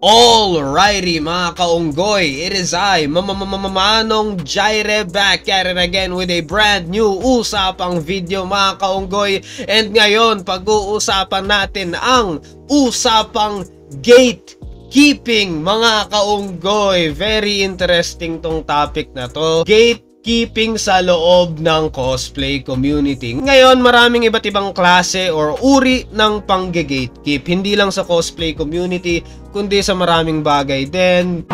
Alrighty mga kaunggoy, it is I, Manong Jaire, back at it again with a brand new usapang video mga kaunggoy. And ngayon, pag-uusapan natin ang usapang gatekeeping mga kaunggoy. Very interesting tong topic na to. Gatekeeping sa loob ng cosplay community. Ngayon, maraming iba't ibang klase or uri ng pang-gatekeep. Hindi lang sa cosplay community, kundi sa maraming bagay din.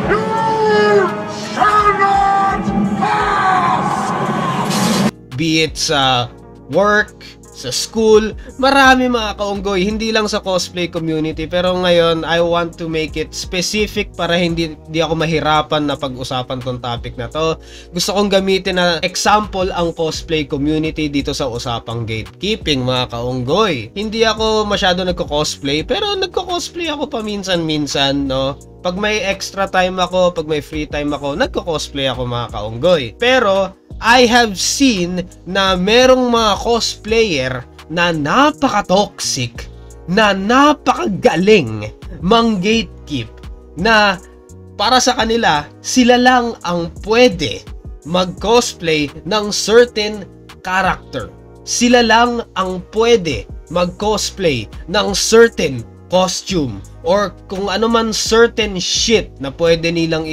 Be it sa work, sa school, marami mga kaunggoy, hindi lang sa cosplay community. Pero ngayon, I want to make it specific para hindi ako mahirapan na pag-usapan tong topic na to. Gusto kong gamitin na example ang cosplay community dito sa usapang gatekeeping mga kaunggoy. Hindi ako masyado nagko-cosplay, pero nagko-cosplay ako paminsan-minsan, no? Pag may extra time ako, pag may free time ako, nagko-cosplay ako mga kaunggoy. Pero I have seen na merong mga cosplayer na napaka-toxic, na napakagaling mang-gatekeep, na para sa kanila, sila lang ang pwede mag-cosplay ng certain character. Sila lang ang pwede mag-cosplay ng certain costume or kung ano man certain shit na pwede nilang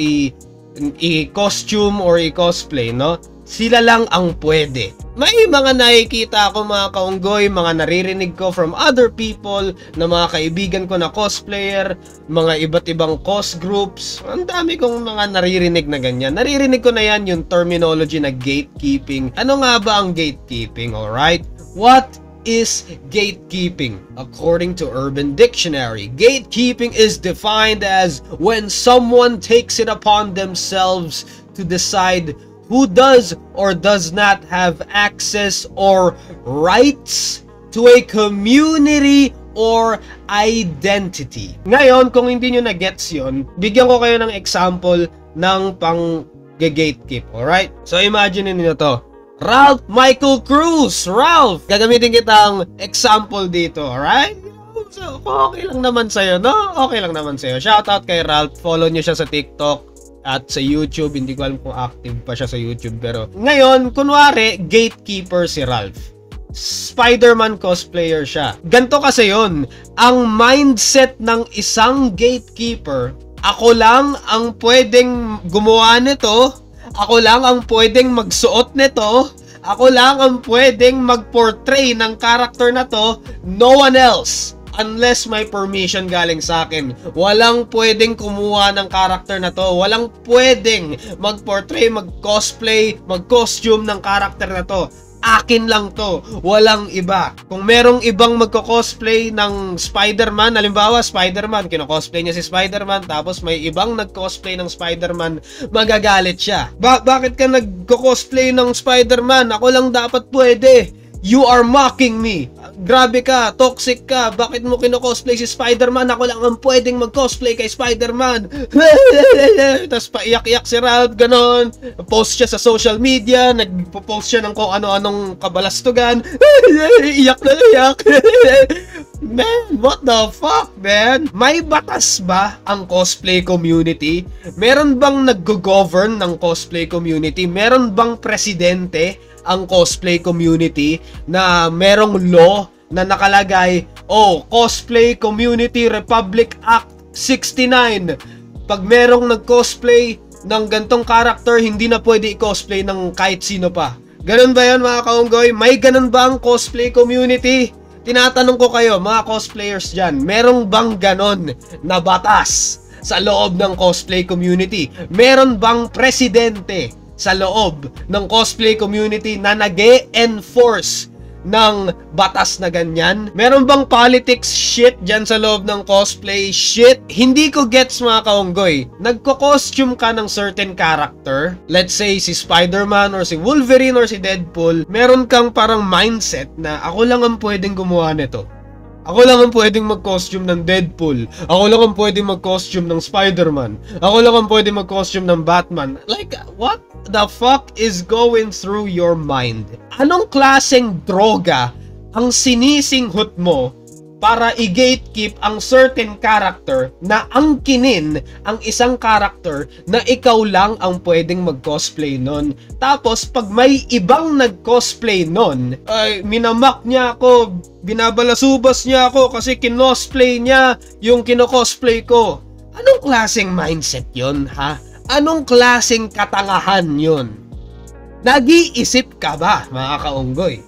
i-costume or i-cosplay, no? Sila lang ang pwede. May mga nakikita ako mga kaunggoy, mga naririnig ko from other people na mga kaibigan ko na cosplayer, mga iba't ibang cos groups. Ang dami kong mga naririnig na ganyan. Naririnig ko na yan yung terminology na gatekeeping. Ano nga ba ang gatekeeping, alright? What is gatekeeping? According to Urban Dictionary, gatekeeping is defined as when someone takes it upon themselves to decide who does or does not have access or rights to a community or identity. Ngayon, kung hindi nyo na-gets yun, bigyan ko kayo ng example ng pang-gatekeep, alright? So, imagine niyo to. Ralph Michael Cruz! Ralph! Gagamitin kitang example dito, alright? So, okay lang naman sa'yo, no? Okay lang naman sa'yo. Shoutout kay Ralph. Follow nyo siya sa TikTok at sa YouTube. Hindi ko alam kung active pa siya sa YouTube. Pero ngayon, kunwari, gatekeeper si Ralph. Spider-Man cosplayer siya. Ganto kasi yon. Ang mindset ng isang gatekeeper, ako lang ang pwedeng gumawa nito. Ako lang ang pwedeng magsuot nito. Ako lang ang pwedeng mag-portray ng character na to. No one else. Unless may permission galing sa akin. Walang pwedeng kumuha ng character na to. Walang pwedeng mag-portray, mag-cosplay, mag-costume ng character na to. Akin lang to. Walang iba. Kung merong ibang magko-cosplay ng Spider-Man, halimbawa Spider-Man, kino-cosplay niya si Spider-Man, tapos may ibang nag-cosplay ng Spider-Man, magagalit siya. Bakit ka nagko-cosplay ng Spider-Man? Ako lang dapat pwede. You are mocking me. Grabe ka, toxic ka. Bakit mo kino-cosplay si Spider-Man? Ako lang ang pwedeng mag-cosplay kay Spider-Man. Tapos paiyak-iyak si Ralph, ganon. Post siya sa social media, nagpo-post siya ng kung ano-anong kabalastugan. Iyak na iyak. Man, what the fuck, man? May batas ba ang cosplay community? Meron bang nag-govern ng cosplay community? Meron bang presidente ang cosplay community na merong law na nakalagay, oh, Cosplay Community Republic Act 69. Pag merong nag-cosplay ng gantong character, hindi na pwede i-cosplay ng kahit sino pa. Ganun ba yan mga kaunggoy? May ganun ba ang cosplay community? Tinatanong ko kayo, mga cosplayers dyan, merong bang ganon na batas sa loob ng cosplay community? Meron bang presidente sa loob ng cosplay community na nag-e-enforce ng batas na ganyan? Meron bang politics shit dyan sa loob ng cosplay shit? Hindi ko gets mga kaunggoy. Nagko-costume ka ng certain character, let's say si Spider-Man or si Wolverine or si Deadpool, meron kang parang mindset na ako lang ang pwedeng gumawa nito. Ako lang ang pwedeng mag-costume ng Deadpool. Ako lang ang pwedeng mag-costume ng Spider-Man. Ako lang ang pwedeng mag-costume ng Batman. Like, what the fuck is going through your mind? Anong klaseng droga ang sinisinghot mo para i-gatekeep ang certain character na angkinin ang isang character na ikaw lang ang pwedeng mag-cosplay nun. Tapos, pag may ibang nag-cosplay nun, ay minamak niya ako, binabalasubas niya ako kasi kinosplay niya yung kinocosplay ko. Anong klaseng mindset yun, ha? Anong klaseng katangahan yun? Nag-iisip ka ba, mga kaunggoy?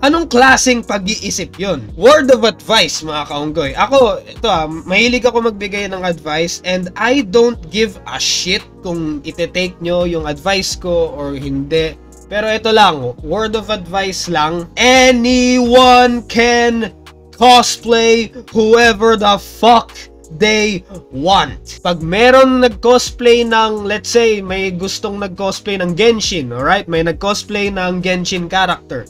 Anong klaseng pag-iisip yon? Word of advice, mga kaunggoy. Ako, ito mahilig ako magbigay ng advice and I don't give a shit kung ite-take nyo yung advice ko or hindi. Pero ito lang, word of advice lang. Anyone can cosplay whoever the fuck they want. Pag meron nag-cosplay ng, let's say, may gustong nag-cosplay ng Genshin, alright? May nag-cosplay ng Genshin character.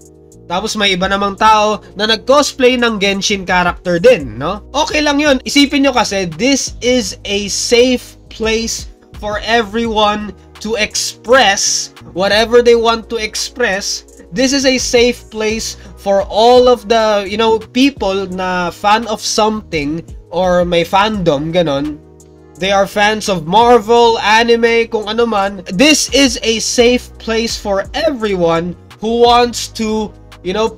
Tapos may iba namang tao na nag-cosplay ng Genshin character din, no? Okay lang yun. Isipin nyo kasi, this is a safe place for everyone to express whatever they want to express. This is a safe place for all of the, people na fan of something or may fandom, ganon. They are fans of Marvel, anime, kung ano man. This is a safe place for everyone who wants to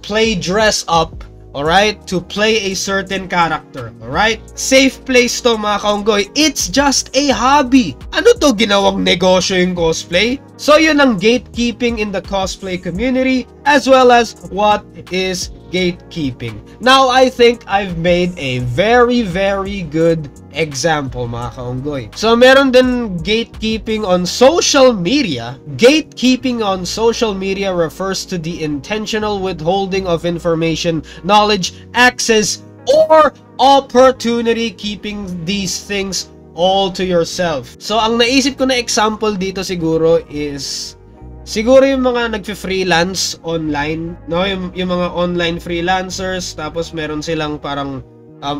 play dress up, alright? To play a certain character, alright? Safe place to, mga kaunggoy. It's just a hobby. Ano to, ginawang negosyo yung cosplay? So yun ang gatekeeping in the cosplay community as well as what is gatekeeping. Now, I think I've made a very, very good example, mga kaunggoy. So, meron din gatekeeping on social media. Gatekeeping on social media refers to the intentional withholding of information, knowledge, access, or opportunity, keeping these things all to yourself. So, ang naisip ko na example dito siguro is siguro yung mga nagfi-freelance online, no? Yung mga online freelancers, tapos meron silang parang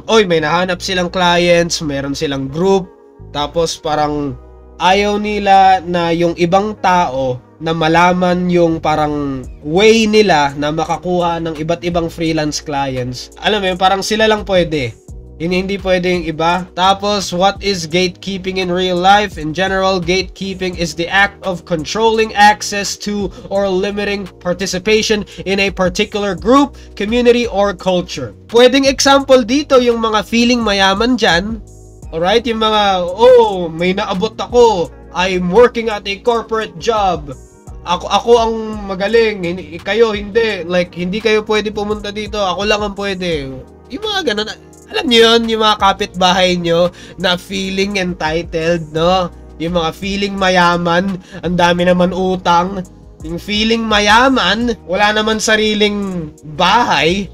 may nahanap silang clients, meron silang group, tapos parang ayaw nila na yung ibang tao na malaman yung parang way nila na makakuha ng iba't ibang freelance clients. Alam mo yun, parang sila lang pwede. Hindi pwede yung iba. Tapos, what is gatekeeping in real life? In general, gatekeeping is the act of controlling access to or limiting participation in a particular group, community, or culture. Pwedeng example dito yung mga feeling mayaman dyan. Alright? Yung mga, may naabot ako. I'm working at a corporate job. Ako ang magaling. Kayo hindi. Like, hindi kayo pwede pumunta dito. Ako lang ang pwede. Yung mga ganun. Alam niyo yun, yung mga kapitbahay nyo na feeling entitled, no? Yung mga feeling mayaman, ang dami naman utang. Yung feeling mayaman, wala naman sariling bahay,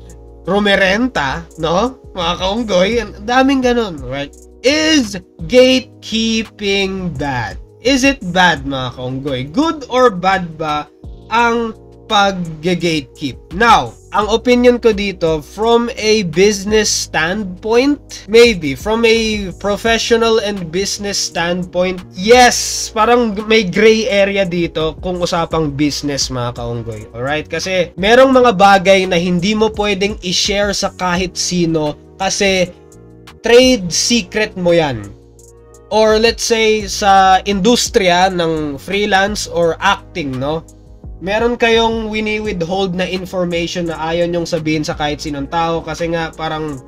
rumerenta, no? Mga kaunggoy, ang daming ganun, right? Is gatekeeping bad? Is it bad, mga kaunggoy? Good or bad ba ang pag-gatekeep? Now, ang opinion ko dito, from a business standpoint, maybe, from a professional and business standpoint, yes, parang may gray area dito kung usapang business, mga kaunggoy. Alright? Kasi merong mga bagay na hindi mo pwedeng i-share sa kahit sino kasi trade secret mo yan. Or let's say, sa industriya ng freelance or acting, no? Meron kayong wini-withhold na information na ayaw nyong sabihin sa kahit sinong tao kasi nga parang,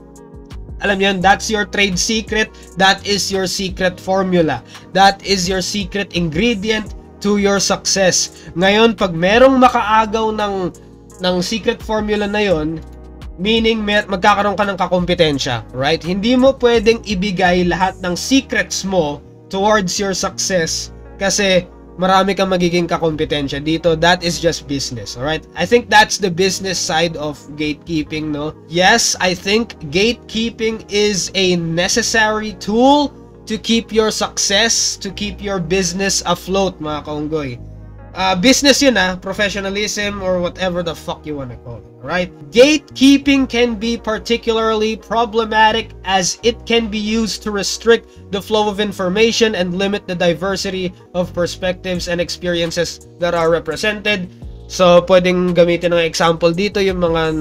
alam yun, that's your trade secret, that is your secret formula, that is your secret ingredient to your success. Ngayon, pag merong makaagaw ng secret formula na yon, meaning magkakaroon ka ng kakompetensya, right? Hindi mo pwedeng ibigay lahat ng secrets mo towards your success kasi marami kang magiging kakompetensya dito. That is just business, alright? I think that's the business side of gatekeeping, no? Yes, I think gatekeeping is a necessary tool to keep your success, to keep your business afloat, mga kaunggoy. Business yun, professionalism or whatever the fuck you wanna call it, right? Gatekeeping can be particularly problematic as it can be used to restrict the flow of information and limit the diversity of perspectives and experiences that are represented. So, pwedeng gamitin ng example dito yung mga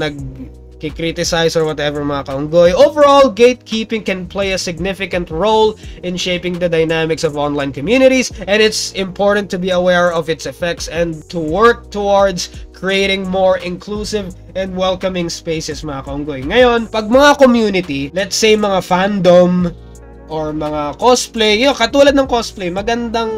criticize or whatever mga kaunggoy. Overall, gatekeeping can play a significant role in shaping the dynamics of online communities, and it's important to be aware of its effects and to work towards creating more inclusive and welcoming spaces mga kaunggoy. Ngayon, pag mga community, let's say mga fandom or mga cosplay, yun, katulad ng cosplay, magandang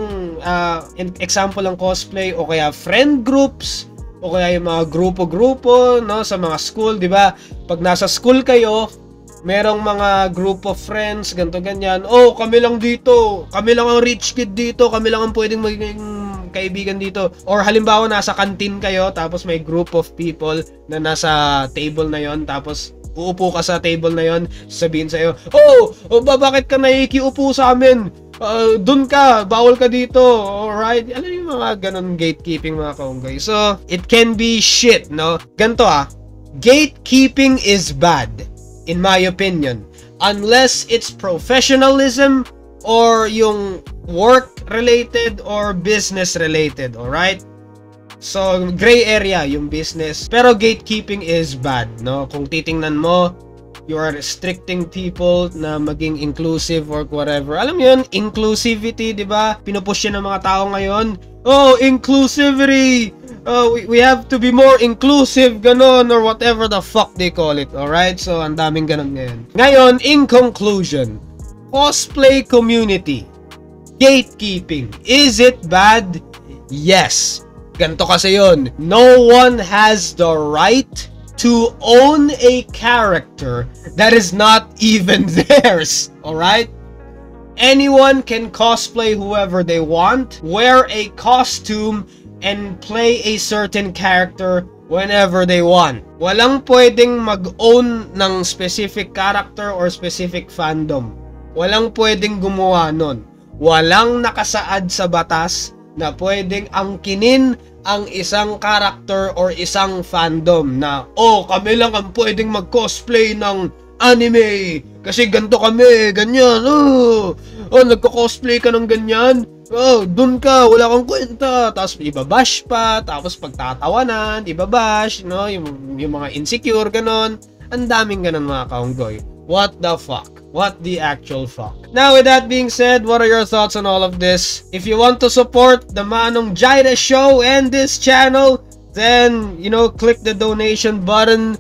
example ng cosplay o kaya friend groups o kaya yung mga grupo-grupo, no, sa mga school, di ba? Pag nasa school kayo, merong mga group of friends, ganto ganyan. Oh, kami lang dito. Kami lang ang rich kid dito. Kami lang ang pwedeng maging kaibigan dito. Or halimbawa, nasa canteen kayo, tapos may group of people na nasa table na yon, tapos uupo ka sa table na yon, sabihin sa'yo, oh, bakit ka naikiupo sa amin? Dun ka, bawal ka dito, alright? Alam yung mga ganun gatekeeping mga kaunggay. So, it can be shit, no? Ganto gatekeeping is bad, in my opinion, unless it's professionalism or yung work-related or business-related, alright? So, gray area yung business. Pero gatekeeping is bad, no? Kung titingnan mo, you are restricting people na maging inclusive or whatever. Alam mo yun, inclusivity, di ba? Pinupush yan ng mga tao ngayon. Oh, inclusivity! We have to be more inclusive, ganon, or whatever the fuck they call it, alright? So, ang daming ganon ngayon. Ngayon, in conclusion, cosplay community, gatekeeping, is it bad? Yes. Ganto kasi yun. No one has the right to own a character that is not even theirs. Alright? Anyone can cosplay whoever they want, wear a costume, and play a certain character whenever they want. Walang pwedeng mag-own ng specific character or specific fandom. Walang pwedeng gumawa nun. Walang nakasaad sa batas na pwedeng angkinin ang isang character or isang fandom na, oh, kami lang ang pwedeng mag-cosplay ng anime kasi ganito kami, ganyan, nagko-cosplay ka ng ganyan, dun ka, wala kang kwenta, tapos ibabash pa, tapos pagtatawanan, ibabash, no, yung mga insecure, ganon, ang daming ganon mga kaunggoy. What the fuck? What the actual fuck? Now, with that being said, what are your thoughts on all of this? If you want to support the Manong Jairus Show and this channel, then, click the donation button.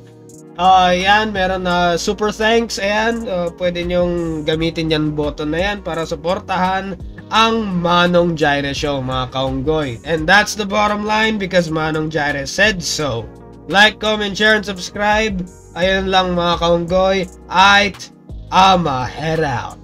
Yan, meron na super thanks. Ayan, pwede nyong gamitin yan button na yan para supportahan ang Manong Jairus Show, mga kaunggoy. And that's the bottom line because Manong Jairus said so. Like, comment, share, and subscribe. Ayun lang mga kaunggoy. I'ma head out.